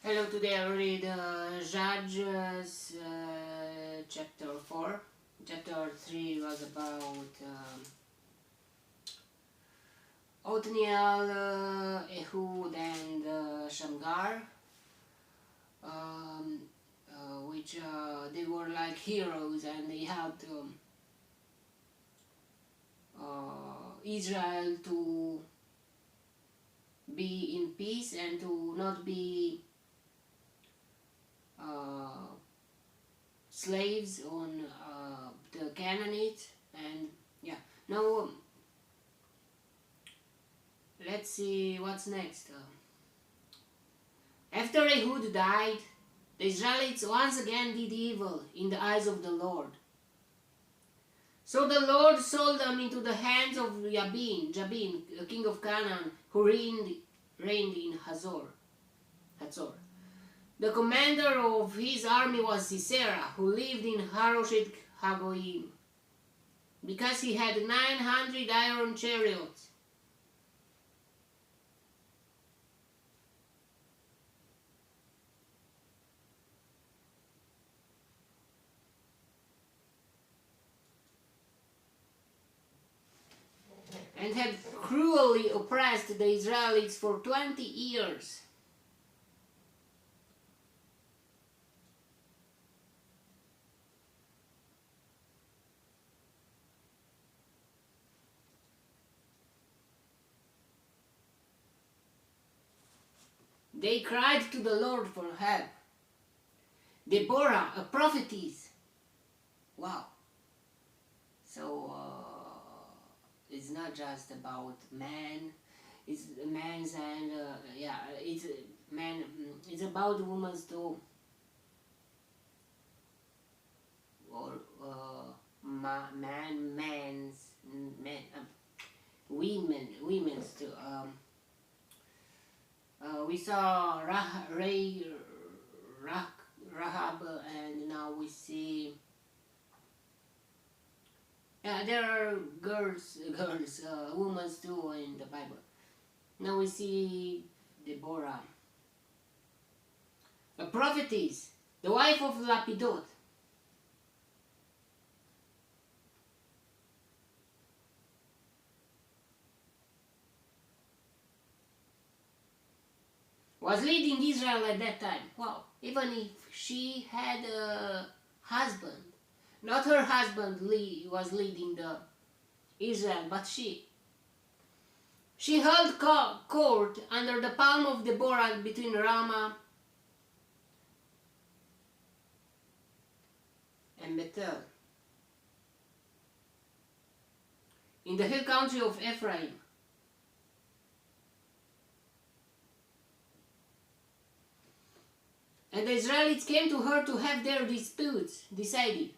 Hello, today I read Judges chapter 4. Chapter 3 was about Othniel, Ehud and Shamgar, which they were like heroes, and they helped Israel to be in peace and to not be slaves on the Canaanites. And yeah, now let's see what's next. After Ehud died, the Israelites once again did evil in the eyes of the Lord. So the Lord sold them into the hands of Jabin, king of Canaan, who reigned in Hazor. The commander of his army was Sisera, who lived in Haroshet Hagoyim, because he had 900 iron chariots. And had cruelly oppressed the Israelites for 20 years. They cried to the Lord for help. Deborah, a prophetess. Wow. So it's not just about man. It's man's and it's man. It's about women's too. Or women's too. We saw Rahab, and now we see. There are girls, women too in the Bible. Now we see Deborah, a prophetess, the wife of Lapidot. Was leading Israel at that time. Wow, even if she had a husband, not her husband was leading the Israel, but she held court under the palm of Deborah between Ramah and Bethel, in the hill country of Ephraim. And the Israelites came to her to have their disputes decided.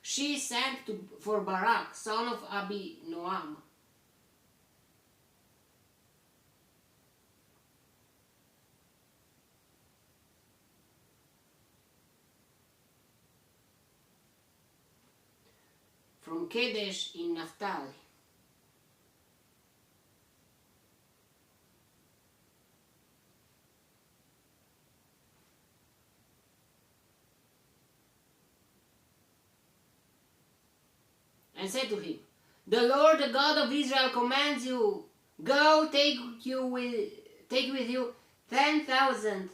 She sent for Barak, son of Abinoam, from Kadesh in Naphtali. And said to him, "The Lord, the God of Israel, commands you, go, take with you 10,000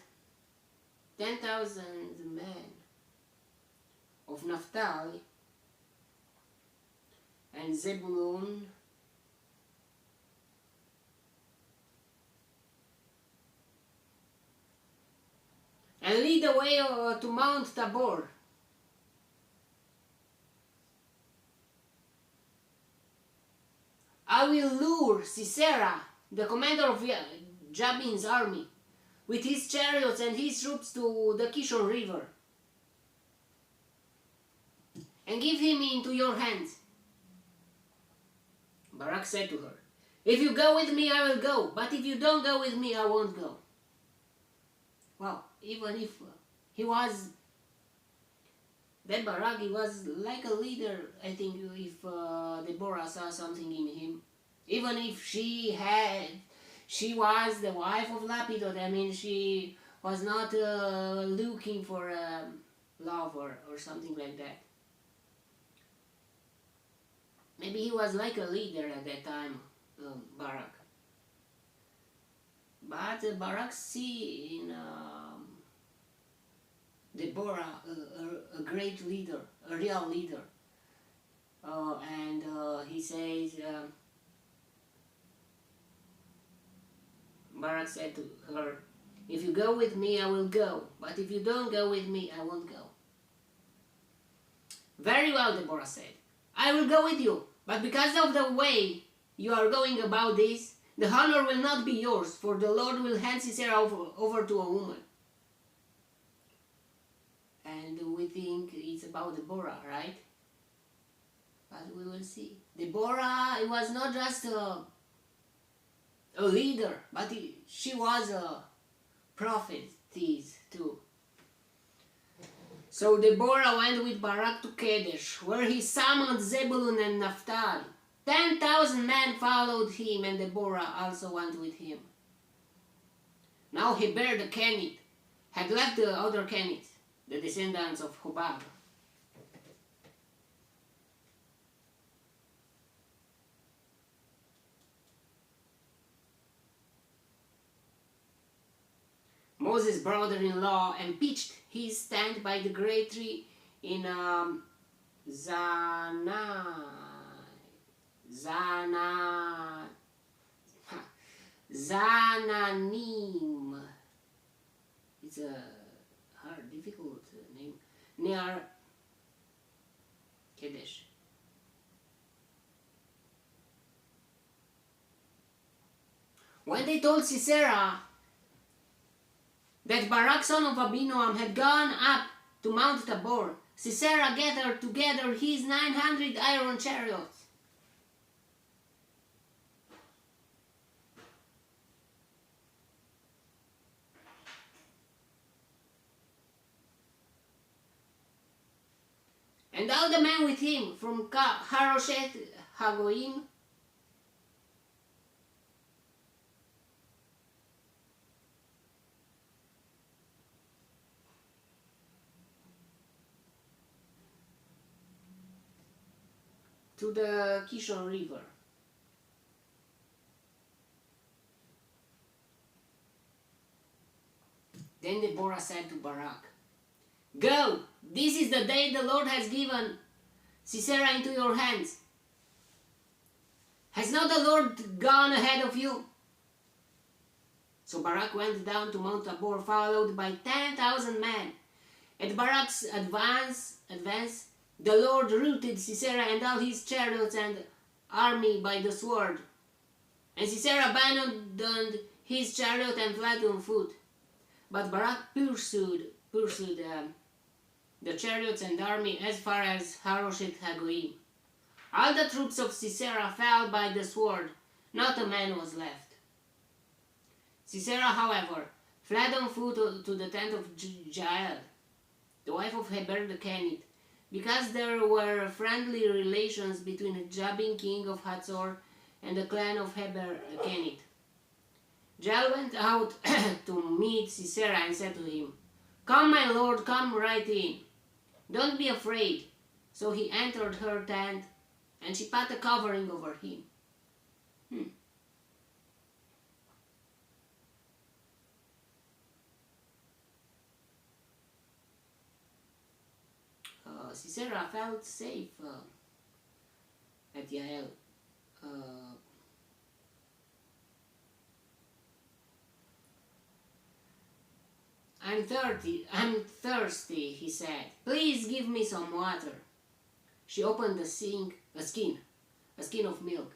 men of Naphtali and Zebulun, and lead the way to Mount Tabor. I will lure Sisera, the commander of Jabin's army, with his chariots and his troops to the Kishon River, and give him into your hands." Barak said to her, "If you go with me, I will go, but if you don't go with me, I won't go." Well, even if he was, that Barak, he was like a leader. I think if Deborah saw something in him, even if she she was the wife of Lapidot. I mean, she was not looking for a lover or something like that. Maybe he was like a leader at that time, Barak. But Barak see in Deborah a great leader, a real leader. And he says, Barak said to her, if you go with me, I will go. But if you don't go with me, I won't go. Very well, Deborah said. I will go with you. But because of the way you are going about this, the honor will not be yours, for the Lord will hand Sisera over to a woman. And we think it's about Deborah, right? But we will see. Deborah, it was not just a leader, but she was a prophetess too. So Deborah went with Barak to Kadesh, where he summoned Zebulun and Naphtali. 10,000 men followed him, and Deborah also went with him. Now Heber the Kenite had left the other Kenites, the descendants of Hobab. Moses' brother-in-law and pitched his tent by the great tree in Zananim. It's a hard, difficult name. Near Kadesh. When they told Sisera that Barak son of Abinoam had gone up to Mount Tabor, Sisera gathered together his 900 iron chariots. And all the men with him from Harosheth Hagoyim to the Kishon River. Then Deborah said to Barak, go, this is the day the Lord has given Sisera into your hands. Has not the Lord gone ahead of you? So Barak went down to Mount Tabor, followed by 10,000 men. At Barak's advance, the Lord routed Sisera and all his chariots and army by the sword. And Sisera abandoned his chariot and fled on foot. But Barak pursued the chariots and army as far as Harosheth Hagoyim. All the troops of Sisera fell by the sword, not a man was left. Sisera, however, fled on foot to the tent of Jael, the wife of Heber the Kenite, because there were friendly relations between Jabin, king of Hatzor, and the clan of Heber the Kenite. Jael went out to meet Sisera and said to him, come, my lord, come right in. Don't be afraid. So he entered her tent, and she put a covering over him. Sisera felt safe at Jael. I'm thirsty, he said. Please give me some water. She opened a skin of milk.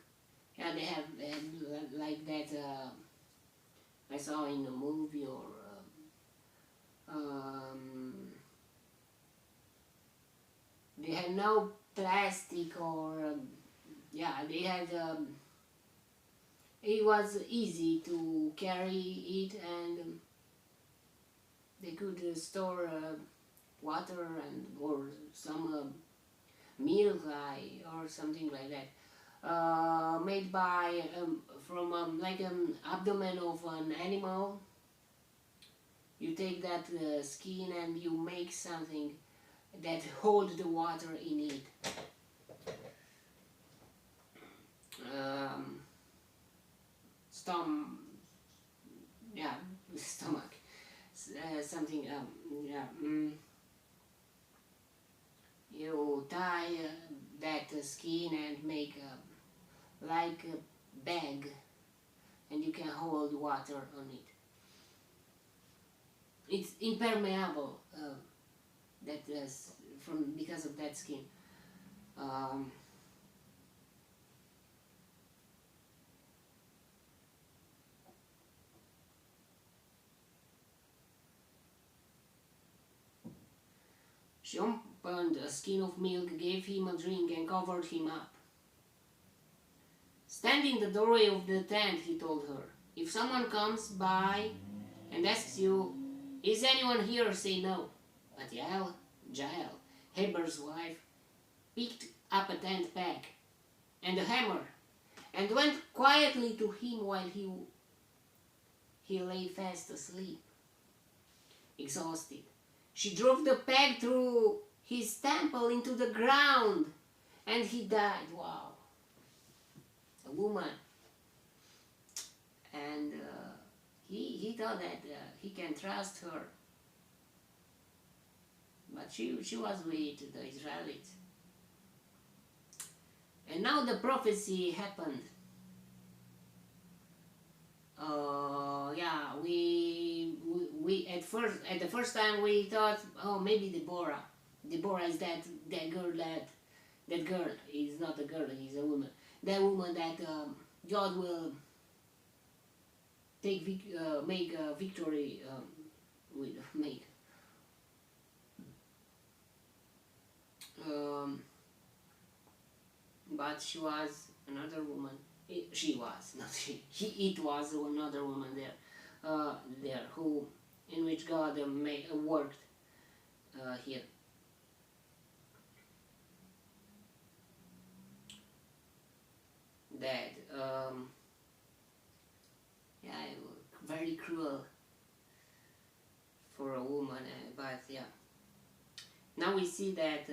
Yeah, they have like that. I saw in a movie or they had no plastic or they had. It was easy to carry it and. They could store water and or some milk or something like that. made by from like an abdomen of an animal. You take that skin and you make something that hold the water in it. Stomach, something. Yeah. You tie that skin and make like a bag, and you can hold water on it. It's impermeable. That from because of that skin. She opened a skin of milk, gave him a drink, and covered him up. Stand in the doorway of the tent, he told her. If someone comes by and asks you, is anyone here, say no. But Jael, Heber's wife, picked up a tent peg and a hammer and went quietly to him while he lay fast asleep, exhausted. She drove the peg through his temple into the ground, and he died. Wow. A woman. And he thought that he can trust her. But she was with the Israelites. And now the prophecy happened. We at the first time we thought, oh, maybe Deborah. Deborah is that girl that girl is not a girl, he's a woman. That woman that God will make a victory with make. But she was another woman. She was not she. It was another woman there who in which God worked here. That very cruel for a woman, but yeah. Now we see that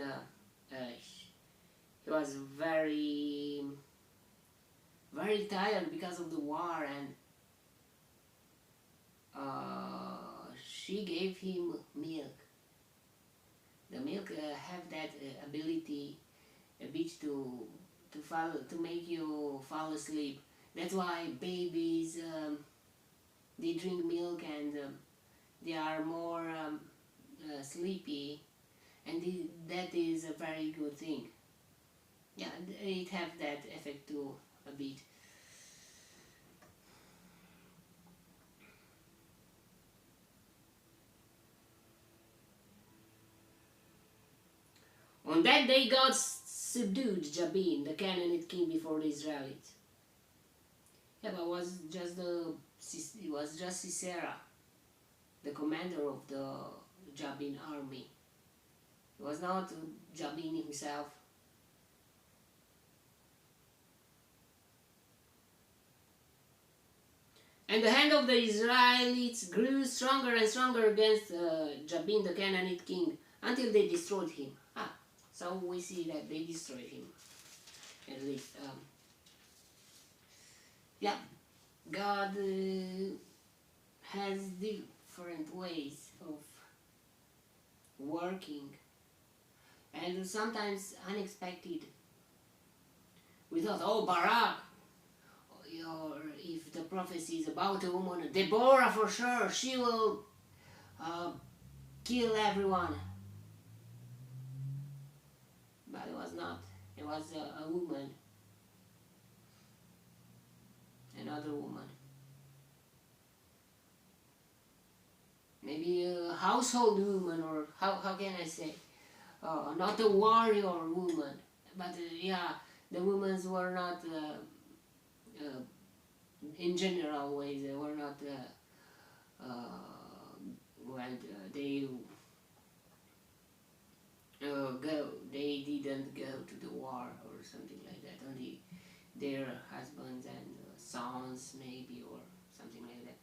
he was very tired because of the war, and she gave him milk. The milk have that ability a bit to make you fall asleep. That's why babies they drink milk and they are more sleepy, and that is a very good thing. Yeah, it have that effect too a bit. On that day, God subdued Jabin, the Canaanite king, before the Israelites. Yeah, but it was just Sisera, the commander of the Jabin army. It was not Jabin himself. And the hand of the Israelites grew stronger and stronger against Jabin, the Canaanite king, until they destroyed him. So we see that they destroyed him, at least. Yeah, God has different ways of working, and sometimes unexpected. We thought, oh, Barak, or if the prophecy is about a woman, Deborah for sure, she will kill everyone. But it was not. It was a woman. Another woman. Maybe a household woman, or how can I say? Not a warrior woman. But yeah, the women were not, in general ways, they were not, when they they didn't go to the war or something like that. Only their husbands and sons maybe, or something like that.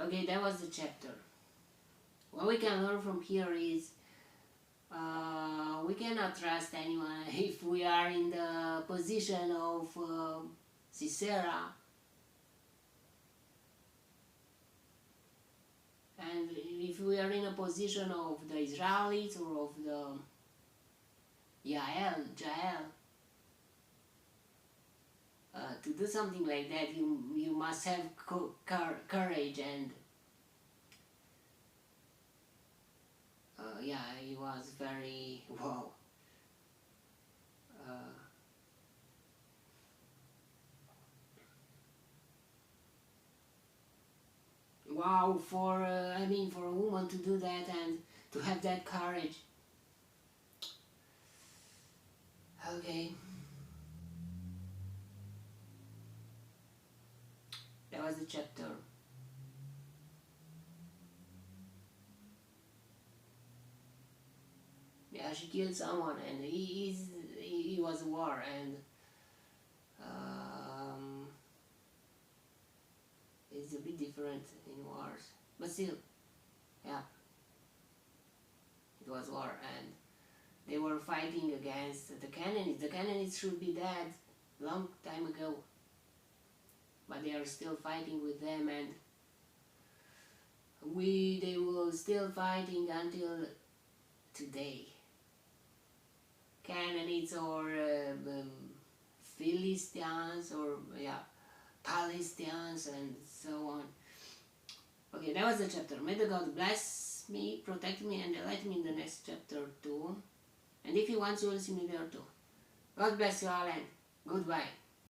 Okay, that was the chapter. What we can learn from here is we cannot trust anyone if we are in the position of Sisera, and if we are in a position of the Israelites or of the Jael, to do something like that, you must have courage, and yeah, he was very wow. Wow, for I mean, for a woman to do that and to have that courage. Okay, that was the chapter. Yeah, she killed someone, and he was a war, and it's a bit different in wars, but still, yeah, it was war, and they were fighting against the Canaanites. The Canaanites should be dead long time ago, but they are still fighting with them, and they were still fighting until today. Canaanites or Philistines or Palestinians and so on. Okay, that was the chapter. May the God bless me, protect me, and delight me in the next chapter too. And if He wants, you will see me there too. God bless you all, and goodbye.